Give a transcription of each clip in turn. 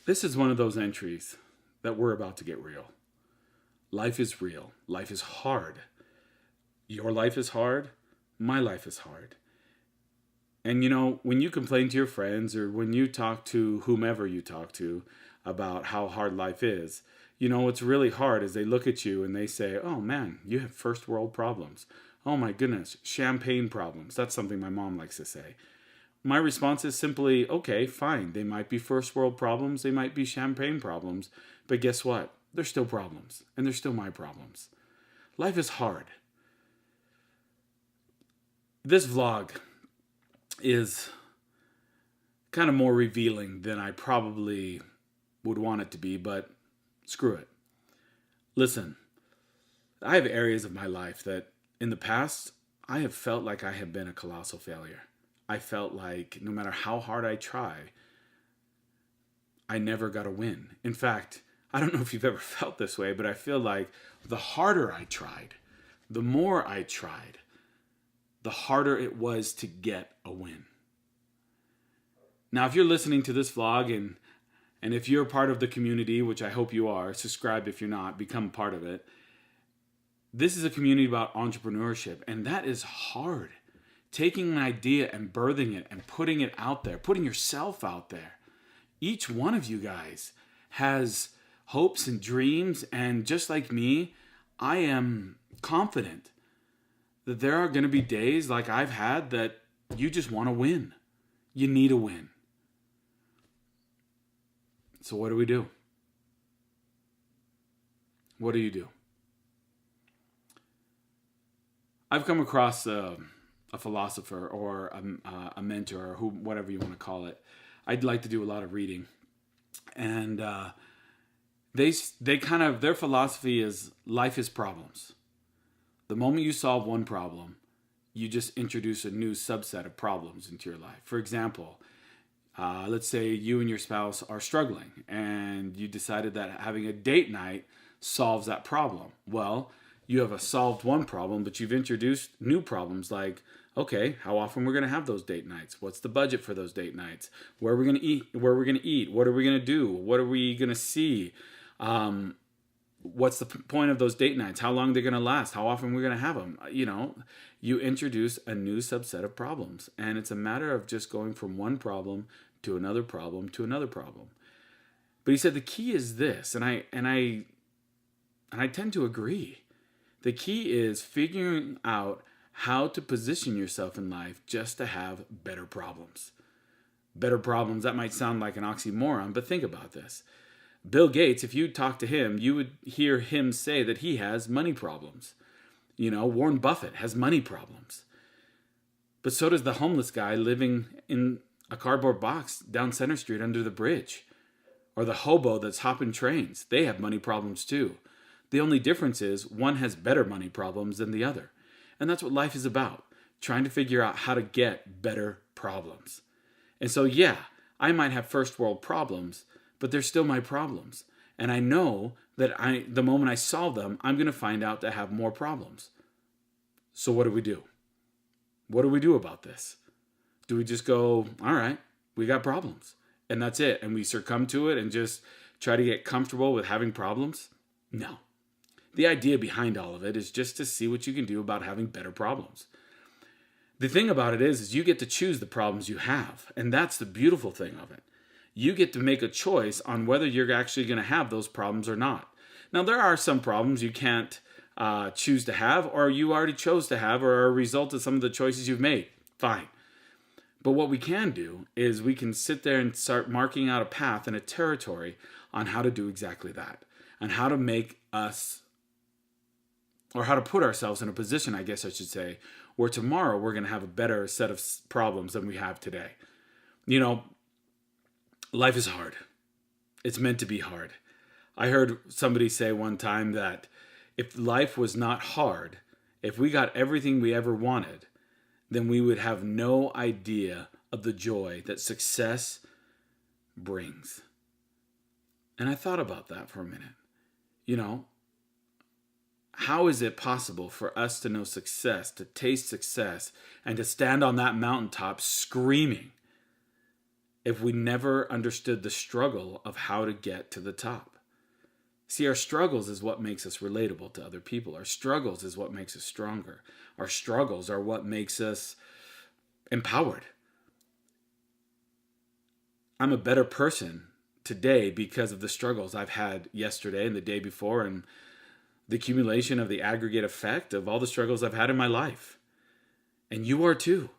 This is one of those entries that we're about to get real. Life is real. Life is hard. Your life is hard. My life is hard. And when you complain to your friends or when you talk to whomever you talk to about how hard life is, what's really hard is they look at you and they say, oh man, you have first world problems. Oh my goodness, champagne problems. That's something my mom likes to say. My response is simply, okay, fine. They might be first world problems. They might be champagne problems. But guess what? They're still problems. And they're still my problems. Life is hard. This vlog is kind of more revealing than I probably would want it to be, but screw it. Listen, I have areas of my life that in the past, I have felt like I have been a colossal failure. I felt like no matter how hard I try, I never got a win. In fact, I don't know if you've ever felt this way, but I feel like the harder I tried, the more I tried, the harder it was to get a win. Now, if you're listening to this vlog and if you're part of the community, which I hope you are, subscribe if you're not, become part of it. This is a community about entrepreneurship, and that is hard. Taking an idea and birthing it and putting it out there, putting yourself out there. Each one of you guys has hopes and dreams, and just like me, I am confident that there are going to be days like I've had that you just want to win. You need a win. So what do? What do you do? I've come across a philosopher or a mentor or whatever you want to call it. I'd like to do a lot of reading. And they kind of, their philosophy is life is problems. The moment you solve one problem, you just introduce a new subset of problems into your life. For example, let's say you and your spouse are struggling and you decided that having a date night solves that problem. Well, you have solved one problem, but you've introduced new problems like, okay, how often we're going to have those date nights? What's the budget for those date nights? Where are we going to eat? Where are we going to eat? What are we going to do? What are we going to see? What's the point of those date nights? How long they're going to last? How often we're going to have them? You introduce a new subset of problems, and it's a matter of just going from one problem to another problem to another problem. But he said the key is this, and I tend to agree. The key is figuring out how to position yourself in life just to have better problems. Better problems, that might sound like an oxymoron, but think about this. Bill Gates, if you talk to him, you would hear him say that he has money problems. Warren Buffett has money problems. But so does the homeless guy living in a cardboard box down Center Street under the bridge. Or the hobo that's hopping trains. They have money problems too. The only difference is one has better money problems than the other. And that's what life is about. Trying to figure out how to get better problems. And so, yeah, I might have first world problems, but they're still my problems. And I know that the moment I solve them, I'm going to find out to have more problems. So what do? What do we do about this? Do we just go, all right, we got problems, and that's it, and we succumb to it and just try to get comfortable with having problems? No. The idea behind all of it is just to see what you can do about having better problems. The thing about it is you get to choose the problems you have, and that's the beautiful thing of it. You get to make a choice on whether you're actually going to have those problems or not. Now, there are some problems you can't choose to have, or you already chose to have, or are a result of some of the choices you've made. Fine. But what we can do is we can sit there and start marking out a path and a territory on how to do exactly that, and how to make us, or how to put ourselves in a position, I guess I should say, where tomorrow we're going to have a better set of problems than we have today. Life is hard. It's meant to be hard. I heard somebody say one time that if life was not hard, if we got everything we ever wanted, then we would have no idea of the joy that success brings. And I thought about that for a minute. How is it possible for us to know success, to taste success, and to stand on that mountaintop screaming if we never understood the struggle of how to get to the top. See, our struggles is what makes us relatable to other people. Our struggles is what makes us stronger. Our struggles are what makes us empowered. I'm a better person today because of the struggles I've had yesterday and the day before, and the accumulation of the aggregate effect of all the struggles I've had in my life. And you are too.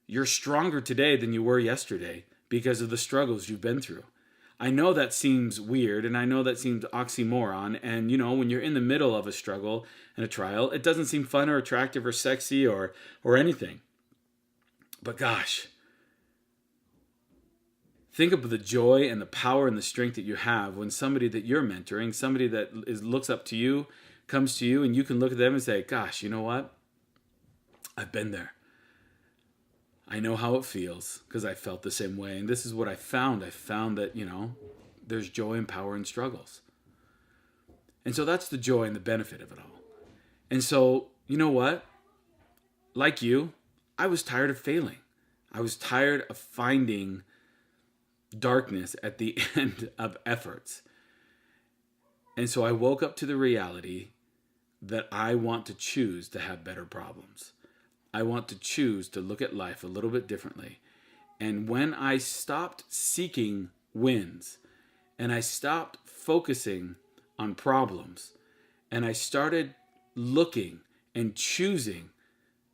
You're stronger today than you were yesterday because of the struggles you've been through. I know that seems weird, and I know that seems oxymoron, and when you're in the middle of a struggle and a trial, it doesn't seem fun or attractive or sexy or anything. But gosh, think of the joy and the power and the strength that you have when somebody that you're mentoring, somebody that looks up to you, comes to you, and you can look at them and say, gosh, you know what? I've been there. I know how it feels because I felt the same way. And this is what I found. I found that, there's joy and power in struggles. And so that's the joy and the benefit of it all. And so, you know what? Like you, I was tired of failing. I was tired of finding darkness at the end of efforts. And so I woke up to the reality that I want to choose to have better problems. I want to choose to look at life a little bit differently. And when I stopped seeking wins and I stopped focusing on problems and I started looking and choosing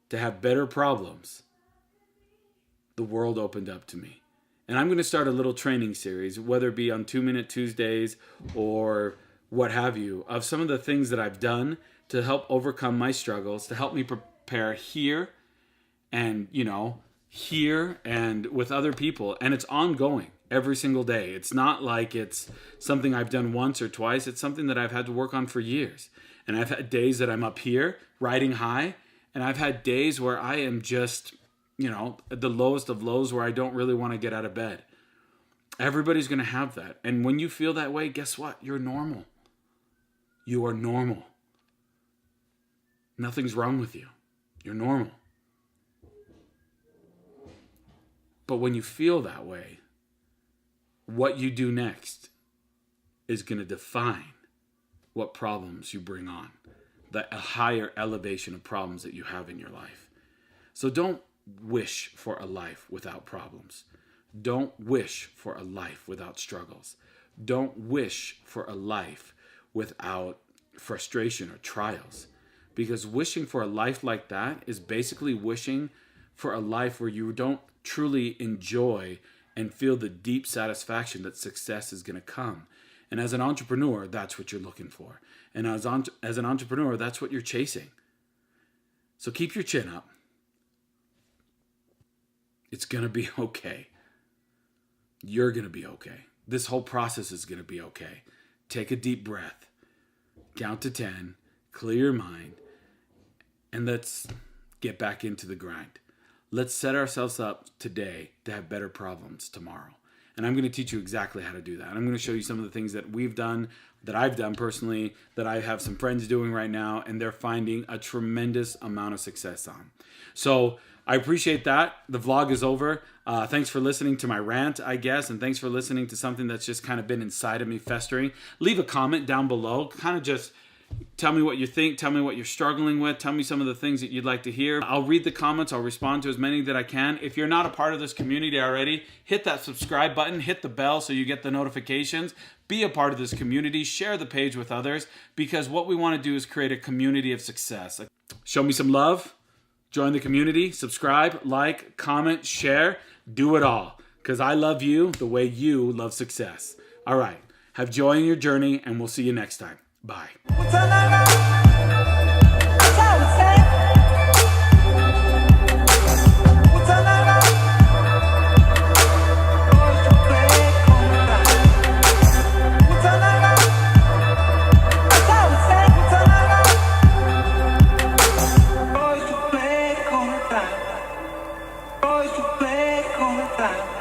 to have better problems, the world opened up to me. And I'm going to start a little training series, whether it be on 2-Minute Tuesdays or what have you, of some of the things that I've done to help overcome my struggles, to help me prepare here and, here and with other people. And it's ongoing every single day. It's not like it's something I've done once or twice. It's something that I've had to work on for years. And I've had days that I'm up here riding high, and I've had days where I am just, at the lowest of lows where I don't really want to get out of bed. Everybody's going to have that. And when you feel that way, guess what? You're normal. You are normal. Nothing's wrong with you. You're normal. But when you feel that way, what you do next is going to define what problems you bring on, the higher elevation of problems that you have in your life. So don't wish for a life without problems. Don't wish for a life without struggles. Don't wish for a life without frustration or trials. Because wishing for a life like that is basically wishing for a life where you don't truly enjoy and feel the deep satisfaction that success is going to come. And as an entrepreneur, that's what you're looking for. And as an entrepreneur, that's what you're chasing. So keep your chin up. It's going to be okay. You're going to be okay. This whole process is going to be okay. Take a deep breath. Count to 10. Clear your mind. And let's get back into the grind. Let's set ourselves up today to have better problems tomorrow. And I'm going to teach you exactly how to do that. I'm going to show you some of the things that we've done, that I've done personally, that I have some friends doing right now, and they're finding a tremendous amount of success on. So I appreciate that. The vlog is over. Thanks for listening to my rant, I guess, and thanks for listening to something that's just kind of been inside of me festering. Leave a comment down below. Kind of just tell me what you think. Tell me what you're struggling with. Tell me some of the things that you'd like to hear. I'll read the comments. I'll respond to as many that I can. If you're not a part of this community already, hit that subscribe button. Hit the bell so you get the notifications. Be a part of this community. Share the page with others, because what we want to do is create a community of success. Show me some love. Join the community. Subscribe, like, comment, share. Do it all, because I love you the way you love success. All right. Have joy in your journey, and we'll see you next time. Bye. Hoy tu play con